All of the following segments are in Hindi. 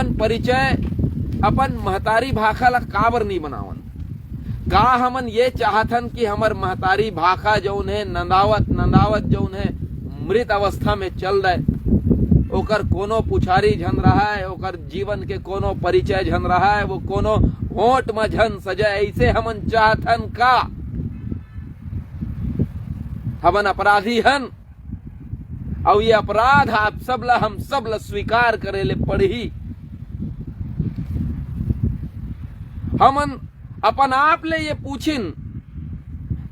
अपन परिचय अपन महतारी भाषा ला काबर नहीं बनावन। का हमन ये चाहतन कि हमर महतारी भाषा जौन है नंदावत नंदावत जौन है मृत अवस्था में चल रहे, ओकर कोनो पुछारी झन रहा है, ओकर जीवन के कोनो परिचय झन रहा है, वो कोनो होंठ में झन सजे, ऐसे हमन चाहतन का? हमन अपराधी हन और ये अपराध आप सब ला हम सब ला स्वीकार करे ले पड़ही। हमन अपन आप ले ये पूछिन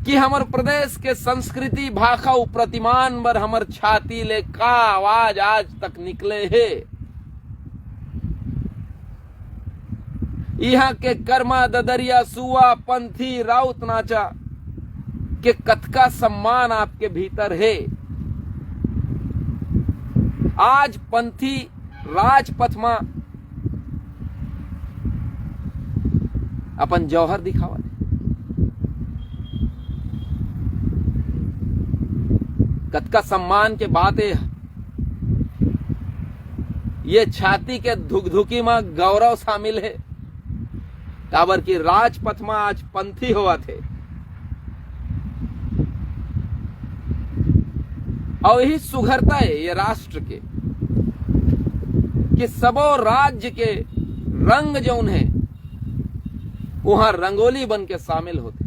कि हमर प्रदेश के संस्कृति भाषा प्रतिमान बर हमर छाती ले का आवाज आज तक निकले है। यहाँ के कर्मा ददरिया सुआ पंथी राउत नाचा के कतका सम्मान आपके भीतर है। आज पंथी राजपथ में अपन जौहर दिखावा, कतका सम्मान के बातें, ये छाती के धुकधुकी में गौरव शामिल है। काबर की राजपथ में आज पंथी हुआ थे और यही सुघरता है ये राष्ट्र के कि सबो राज्य के रंग जौन है वहां रंगोली बन के शामिल होते।